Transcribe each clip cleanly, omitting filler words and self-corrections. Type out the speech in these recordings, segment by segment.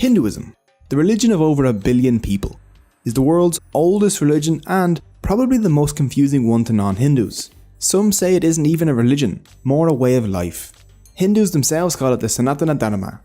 Hinduism, the religion of over 1 billion people, is the world's oldest religion and probably the most confusing one to non-Hindus. Some say it isn't even a religion, more a way of life. Hindus themselves call it the Sanatana Dharma,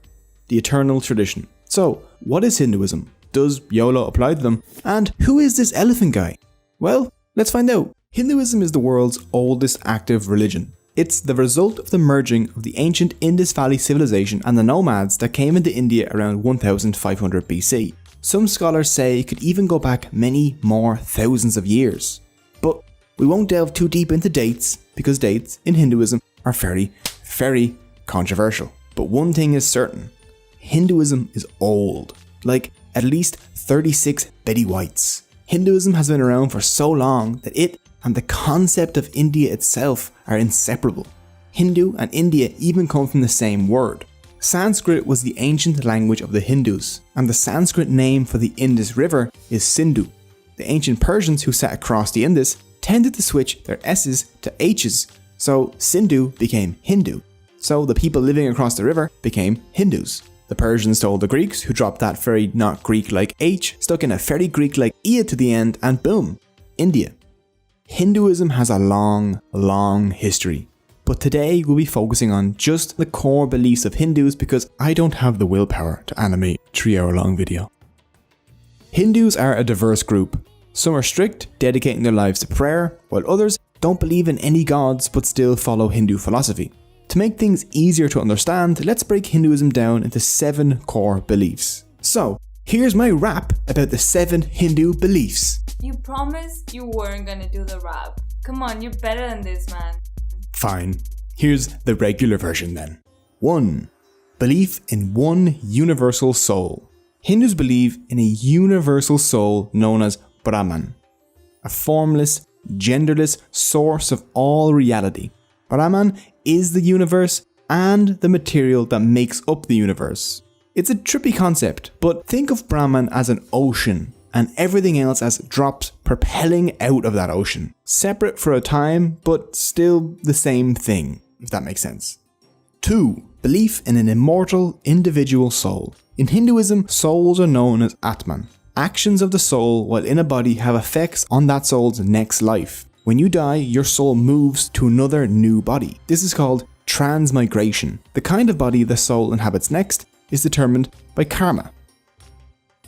the eternal tradition. So, what is Hinduism? Does YOLO apply to them? And who is this elephant guy? Well, let's find out. Hinduism is the world's oldest active religion. It's the result of the merging of the ancient Indus Valley civilization and the nomads that came into India around 1500 BC. Some scholars say it could even go back many more thousands of years. But we won't delve too deep into dates, because dates in Hinduism are very, very controversial. But one thing is certain, Hinduism is old, like at least 36 Betty Whites. Hinduism has been around for so long that it and the concept of India itself are inseparable. Hindu and India even come from the same word. Sanskrit was the ancient language of the Hindus, and the Sanskrit name for the Indus River is Sindhu. The ancient Persians who sat across the Indus tended to switch their S's to H's, so Sindhu became Hindu. So the people living across the river became Hindus. The Persians told the Greeks, who dropped that very not Greek-like H, stuck in a very Greek-like E to the end, and boom, India. Hinduism has a long, long history. But today we'll be focusing on just the core beliefs of Hindus because I don't have the willpower to animate a 3-hour-long video. Hindus are a diverse group. Some are strict, dedicating their lives to prayer, while others don't believe in any gods but still follow Hindu philosophy. To make things easier to understand, let's break Hinduism down into 7 core beliefs. So, here's my rap about the 7 Hindu beliefs. You promised you weren't gonna do the rap. Come on, you're better than this, man. Fine. Here's the regular version then. 1. Belief in one universal soul. Hindus believe in a universal soul known as Brahman, a formless, genderless source of all reality. Brahman is the universe and the material that makes up the universe. It's a trippy concept, but think of Brahman as an ocean and everything else as drops propelling out of that ocean. Separate for a time, but still the same thing, if that makes sense. 2. Belief in an immortal individual soul. In Hinduism, souls are known as Atman. Actions of the soul while in a body have effects on that soul's next life. When you die, your soul moves to another new body. This is called transmigration. The kind of body the soul inhabits next is determined by karma.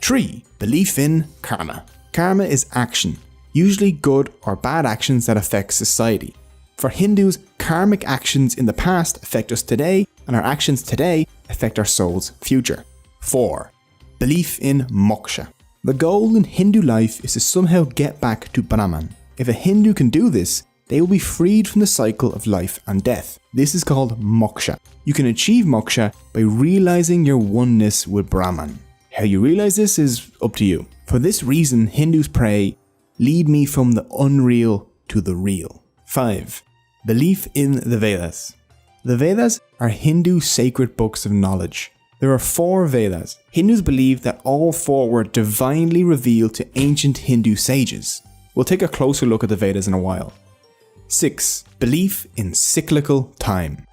3. Belief in karma. Karma is action, usually good or bad actions that affect society. For Hindus, karmic actions in the past affect us today, and our actions today affect our soul's future. 4. Belief in moksha. The goal in Hindu life is to somehow get back to Brahman. If a Hindu can do this, they will be freed from the cycle of life and death. This is called moksha. You can achieve moksha by realizing your oneness with Brahman. How you realize this is up to you. For this reason, Hindus pray, "Lead me from the unreal to the real." 5. Belief in the Vedas. The Vedas are Hindu sacred books of knowledge. There are 4 Vedas. Hindus believe that all 4 were divinely revealed to ancient Hindu sages. We'll take a closer look at the Vedas in a while. 6. Belief in cyclical time.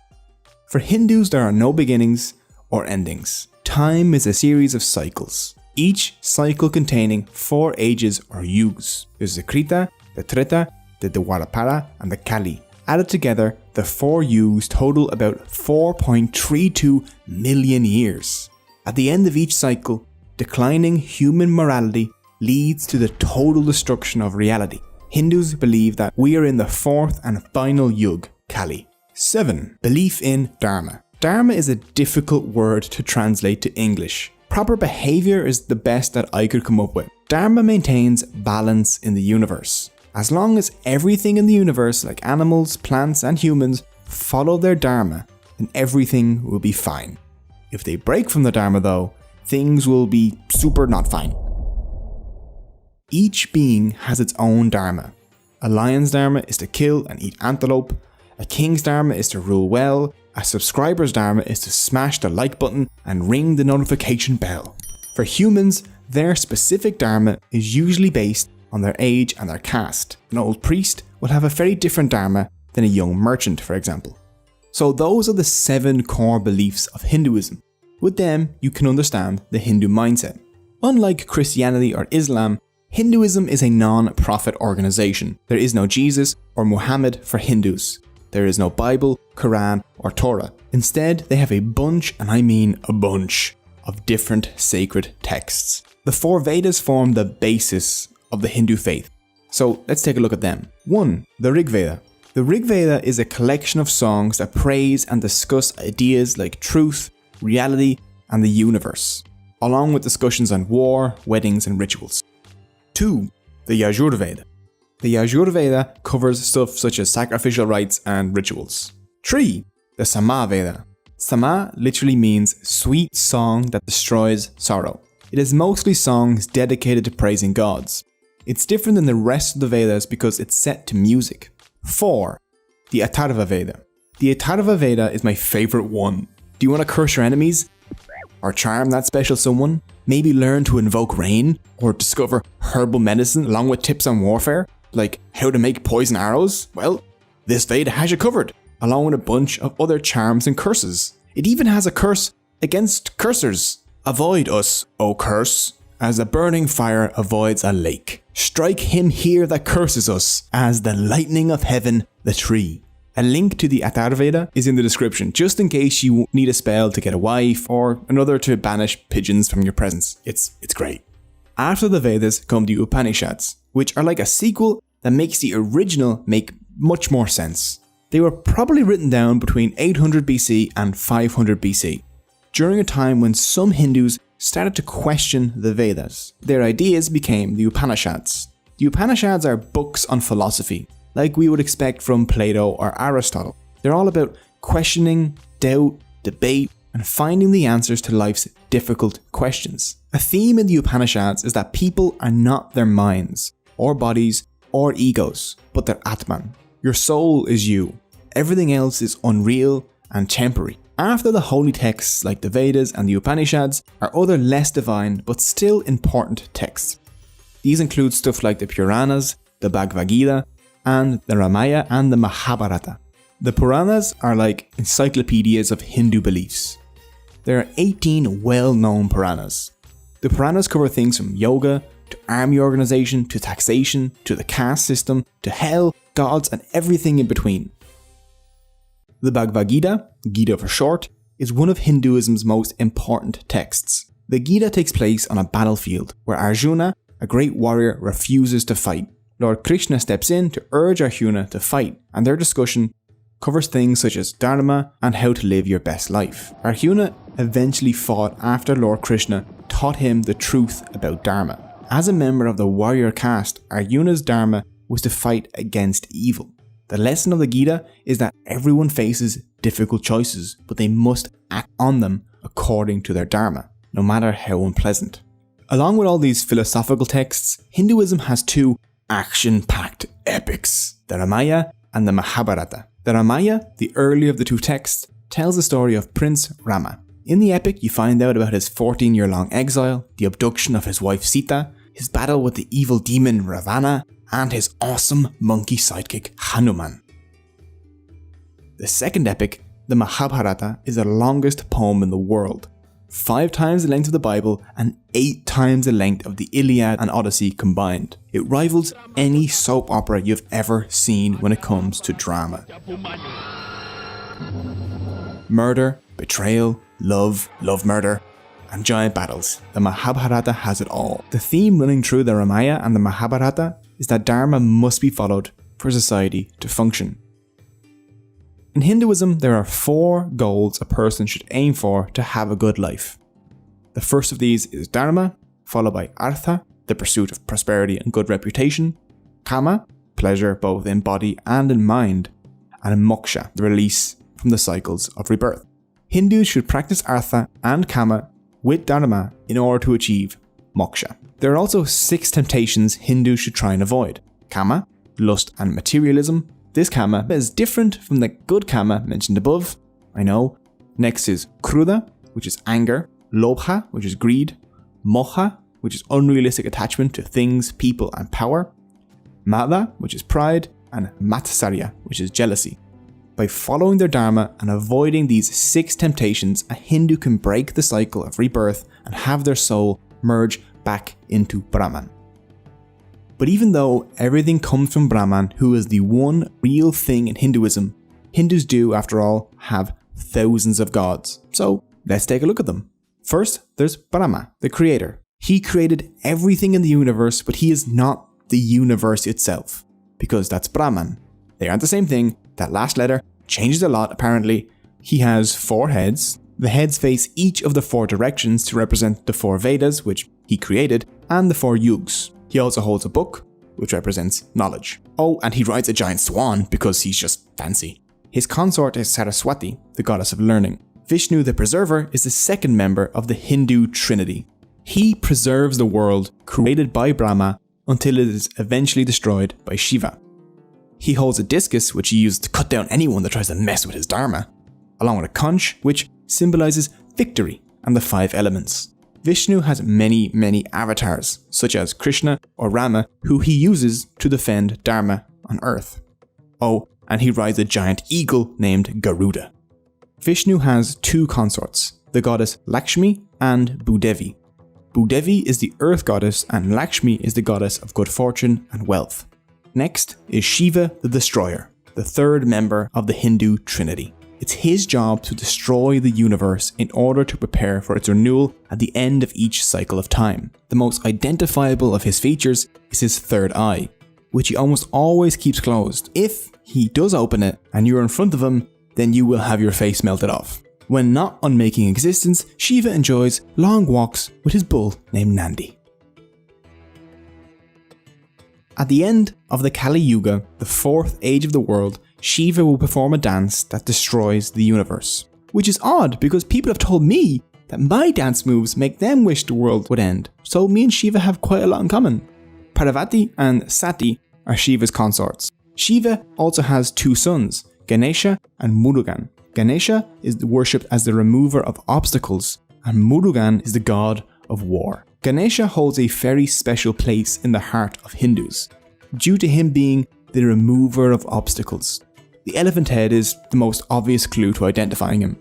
For Hindus, there are no beginnings or endings. Time is a series of cycles, each cycle containing 4 ages or yugas. There's the Krita, the Treta, the Dwapara, and the Kali. Added together, the 4 yugas total about 4.32 million years. At the end of each cycle, declining human morality leads to the total destruction of reality. Hindus believe that we are in the 4th and final yug, Kali. 7. Belief in Dharma. Dharma is a difficult word to translate to English. Proper behavior is the best that I could come up with. Dharma maintains balance in the universe. As long as everything in the universe, like animals, plants, and humans, follow their dharma, then everything will be fine. If they break from the dharma though, things will be super not fine. Each being has its own dharma. A lion's dharma is to kill and eat antelope. A king's dharma is to rule well. A subscriber's dharma is to smash the like button and ring the notification bell. For humans, their specific dharma is usually based on their age and their caste. An old priest will have a very different dharma than a young merchant, for example. So those are the 7 core beliefs of Hinduism. With them, you can understand the Hindu mindset. Unlike Christianity or Islam, Hinduism is a non-profit organization. There is no Jesus or Muhammad for Hindus. There is no Bible, Quran, or Torah. Instead, they have a bunch, and I mean a bunch, of different sacred texts. The 4 Vedas form the basis of the Hindu faith. So let's take a look at them. 1. The Rig Veda. The Rig Veda is a collection of songs that praise and discuss ideas like truth, reality, and the universe, along with discussions on war, weddings, and rituals. 2. The Yajur Veda. The Yajur Veda covers stuff such as sacrificial rites and rituals. 3. The Sama Veda. Sama literally means sweet song that destroys sorrow. It is mostly songs dedicated to praising gods. It's different than the rest of the Vedas because it's set to music. 4. The Atharva Veda. The Atharva Veda is my favorite one. Do you want to curse your enemies? Or charm that special someone? Maybe learn to invoke rain? Or discover herbal medicine along with tips on warfare? Like how to make poison arrows? Well, this Veda has you covered, along with a bunch of other charms and curses. It even has a curse against cursers. Avoid us, O curse, as a burning fire avoids a lake. Strike him here that curses us, as the lightning of heaven the tree. A link to the Atharva Veda is in the description, just in case you need a spell to get a wife or another to banish pigeons from your presence. It's great. After the Vedas come the Upanishads, which are like a sequel that makes the original make much more sense. They were probably written down between 800 BC and 500 BC, during a time when some Hindus started to question the Vedas. Their ideas became the Upanishads. The Upanishads are books on philosophy, like we would expect from Plato or Aristotle. They're all about questioning, doubt, debate, and finding the answers to life's difficult questions. A theme in the Upanishads is that people are not their minds, or bodies, or egos, but their Atman. Your soul is you. Everything else is unreal and temporary. After the holy texts like the Vedas and the Upanishads are other less divine but still important texts. These include stuff like the Puranas, the Bhagavad Gita, and the Ramayana and the Mahabharata. The Puranas are like encyclopedias of Hindu beliefs. There are 18 well-known Puranas. The Puranas cover things from yoga, to army organization, to taxation, to the caste system, to hell, gods, and everything in between. The Bhagavad Gita, Gita for short, is one of Hinduism's most important texts. The Gita takes place on a battlefield where Arjuna, a great warrior, refuses to fight. Lord Krishna steps in to urge Arjuna to fight, and their discussion covers things such as dharma and how to live your best life. Arjuna eventually fought after Lord Krishna taught him the truth about dharma. As a member of the warrior caste, Arjuna's dharma was to fight against evil. The lesson of the Gita is that everyone faces difficult choices, but they must act on them according to their dharma, no matter how unpleasant. Along with all these philosophical texts, Hinduism has 2 action-packed epics, the Ramayana and the Mahabharata. The Ramayana, the earlier of the 2 texts, tells the story of Prince Rama. In the epic, you find out about his 14-year-long exile, the abduction of his wife Sita, his battle with the evil demon Ravana, and his awesome monkey sidekick Hanuman. The second epic, the Mahabharata, is the longest poem in the world, 5 times the length of the Bible and 8 times the length of the Iliad and Odyssey combined. It rivals any soap opera you've ever seen when it comes to drama. Murder, betrayal, love murder, and giant battles. The Mahabharata has it all. The theme running through the Ramayana and the Mahabharata is that dharma must be followed for society to function. In Hinduism, there are 4 goals a person should aim for to have a good life. The first of these is dharma, followed by artha, the pursuit of prosperity and good reputation, kama, pleasure both in body and in mind, and moksha, the release from the cycles of rebirth. Hindus should practice artha and kama with dharma in order to achieve moksha. There are also 6 temptations Hindus should try and avoid. Kama, lust and materialism. This kama is different from the good kama mentioned above, I know. Next is kruda, which is anger, lobha, which is greed, moha, which is unrealistic attachment to things, people and power, mada, which is pride, and matsarya, which is jealousy. By following their dharma and avoiding these 6 temptations, a Hindu can break the cycle of rebirth and have their soul merge back into Brahman. But even though everything comes from Brahman, who is the one real thing in Hinduism, Hindus do, after all, have thousands of gods. So let's take a look at them. First, there's Brahma, the creator. He created everything in the universe, but he is not the universe itself, because that's Brahman. They aren't the same thing. That last letter changes a lot, apparently. He has 4 heads. The heads face each of the 4 directions to represent the 4 Vedas, which he created, and the 4 yugas. He also holds a book, which represents knowledge. Oh, and he rides a giant swan because he's just fancy. His consort is Saraswati, the goddess of learning. Vishnu, the preserver, is the second member of the Hindu trinity. He preserves the world created by Brahma until it is eventually destroyed by Shiva. He holds a discus, which he uses to cut down anyone that tries to mess with his dharma, along with a conch, which symbolizes victory and the 5 elements. Vishnu has many, many avatars, such as Krishna or Rama, who he uses to defend Dharma on Earth. Oh, and he rides a giant eagle named Garuda. Vishnu has 2 consorts, the goddess Lakshmi and Bhudevi. Bhudevi is the earth goddess and Lakshmi is the goddess of good fortune and wealth. Next is Shiva the Destroyer, the 3rd member of the Hindu trinity. It's his job to destroy the universe in order to prepare for its renewal at the end of each cycle of time. The most identifiable of his features is his 3rd eye, which he almost always keeps closed. If he does open it and you're in front of him, then you will have your face melted off. When not unmaking existence, Shiva enjoys long walks with his bull named Nandi. At the end of the Kali Yuga, the 4th age of the world, Shiva will perform a dance that destroys the universe. Which is odd because people have told me that my dance moves make them wish the world would end. So me and Shiva have quite a lot in common. Parvati and Sati are Shiva's consorts. Shiva also has 2 sons, Ganesha and Murugan. Ganesha is worshipped as the remover of obstacles, and Murugan is the god of war. Ganesha holds a very special place in the heart of Hindus, due to him being the remover of obstacles. The elephant head is the most obvious clue to identifying him.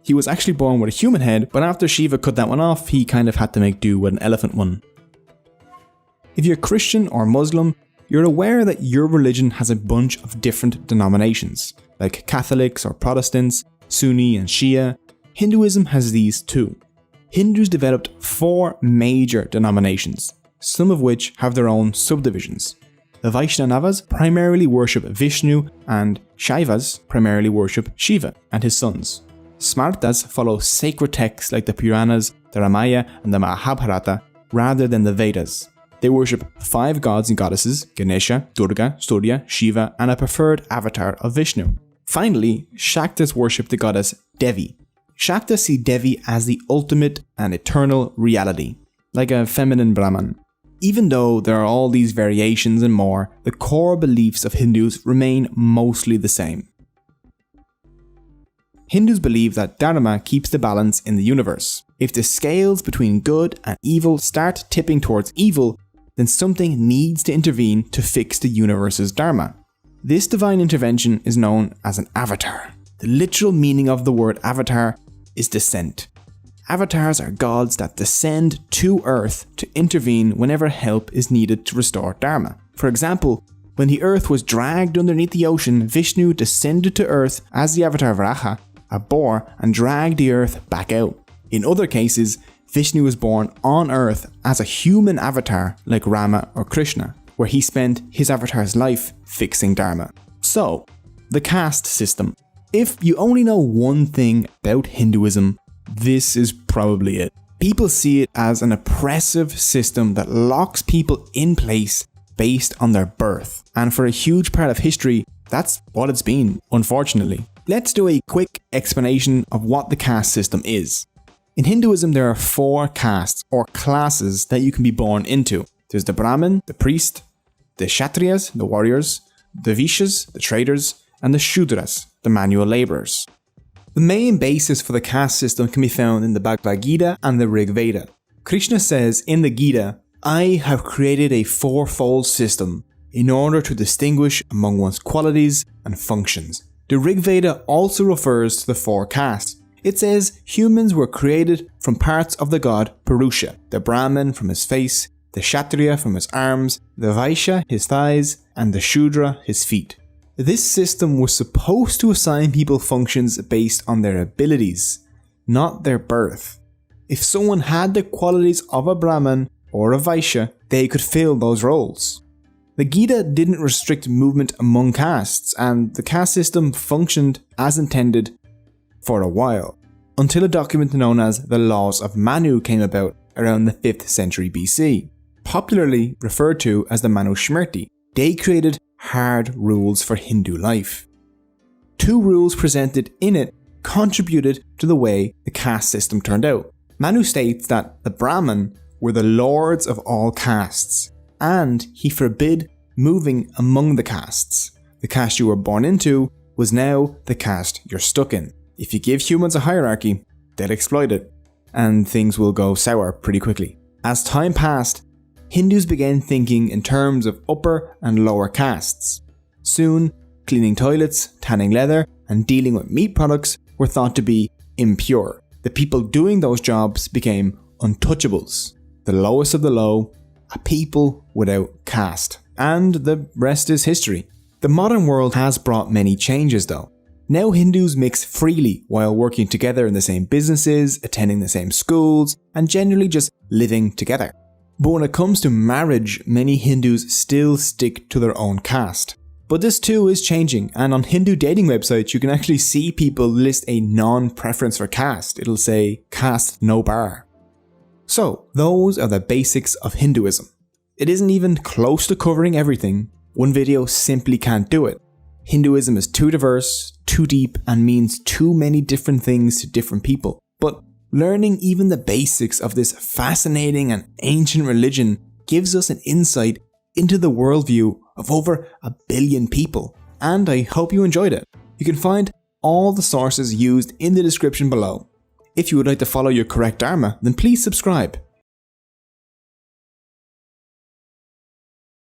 He was actually born with a human head, but after Shiva cut that one off, he kind of had to make do with an elephant one. If you're Christian or Muslim, you're aware that your religion has a bunch of different denominations, like Catholics or Protestants, Sunni and Shia. Hinduism has these too. Hindus developed 4 major denominations, some of which have their own subdivisions. The Vaishnavas primarily worship Vishnu and Shaivas primarily worship Shiva and his sons. Smartas follow sacred texts like the Puranas, the Ramayana and the Mahabharata rather than the Vedas. They worship 5 gods and goddesses, Ganesha, Durga, Surya, Shiva and a preferred avatar of Vishnu. Finally, Shaktas worship the goddess Devi. Shaktas see Devi as the ultimate and eternal reality, like a feminine Brahman. Even though there are all these variations and more, the core beliefs of Hindus remain mostly the same. Hindus believe that Dharma keeps the balance in the universe. If the scales between good and evil start tipping towards evil, then something needs to intervene to fix the universe's Dharma. This divine intervention is known as an avatar. The literal meaning of the word avatar is descent. Avatars are gods that descend to Earth to intervene whenever help is needed to restore Dharma. For example, when the Earth was dragged underneath the ocean, Vishnu descended to Earth as the avatar Varaha, a boar, and dragged the Earth back out. In other cases, Vishnu was born on Earth as a human avatar like Rama or Krishna, where he spent his avatar's life fixing Dharma. So, the caste system. If you only know one thing about Hinduism, this is probably it. People see it as an oppressive system that locks people in place based on their birth. And for a huge part of history, that's what it's been, unfortunately. Let's do a quick explanation of what the caste system is. In Hinduism, there are 4 castes or classes that you can be born into. There's the Brahmin, the priest, the Kshatriyas, the warriors, the Vaishyas, the traders, and the Shudras, the manual laborers. The main basis for the caste system can be found in the Bhagavad Gita and the Rig Veda. Krishna says in the Gita, "I have created a 4-fold system in order to distinguish among one's qualities and functions. The Rig Veda also refers to the 4 castes. It says humans were created from parts of the god Purusha, the Brahmin from his face, the Kshatriya from his arms, the Vaishya his thighs, and the Shudra his feet. This system was supposed to assign people functions based on their abilities, not their birth. If someone had the qualities of a Brahmin or a Vaishya, they could fill those roles. The Gita didn't restrict movement among castes, and the caste system functioned as intended for a while, until a document known as the Laws of Manu came about around the 5th century BC, popularly referred to as the Manusmriti. They created hard rules for Hindu life. 2 rules presented in it contributed to the way the caste system turned out. Manu states that the Brahmin were the lords of all castes, and he forbid moving among the castes. The caste you were born into was now the caste you're stuck in. If you give humans a hierarchy, they'll exploit it, and things will go sour pretty quickly. As time passed, Hindus began thinking in terms of upper and lower castes. Soon, cleaning toilets, tanning leather, and dealing with meat products were thought to be impure. The people doing those jobs became untouchables, the lowest of the low, a people without caste. And the rest is history. The modern world has brought many changes though. Now Hindus mix freely while working together in the same businesses, attending the same schools, and generally just living together. But when it comes to marriage, many Hindus still stick to their own caste. But this too is changing, and on Hindu dating websites you can actually see people list a non-preference for caste. It'll say caste no bar. So those are the basics of Hinduism. It isn't even close to covering everything. One video simply can't do it. Hinduism is too diverse, too deep, and means too many different things to different people. But learning even the basics of this fascinating and ancient religion gives us an insight into the worldview of over 1 billion people, and I hope you enjoyed it. You can find all the sources used in the description below. If you would like to follow your correct dharma, then please subscribe.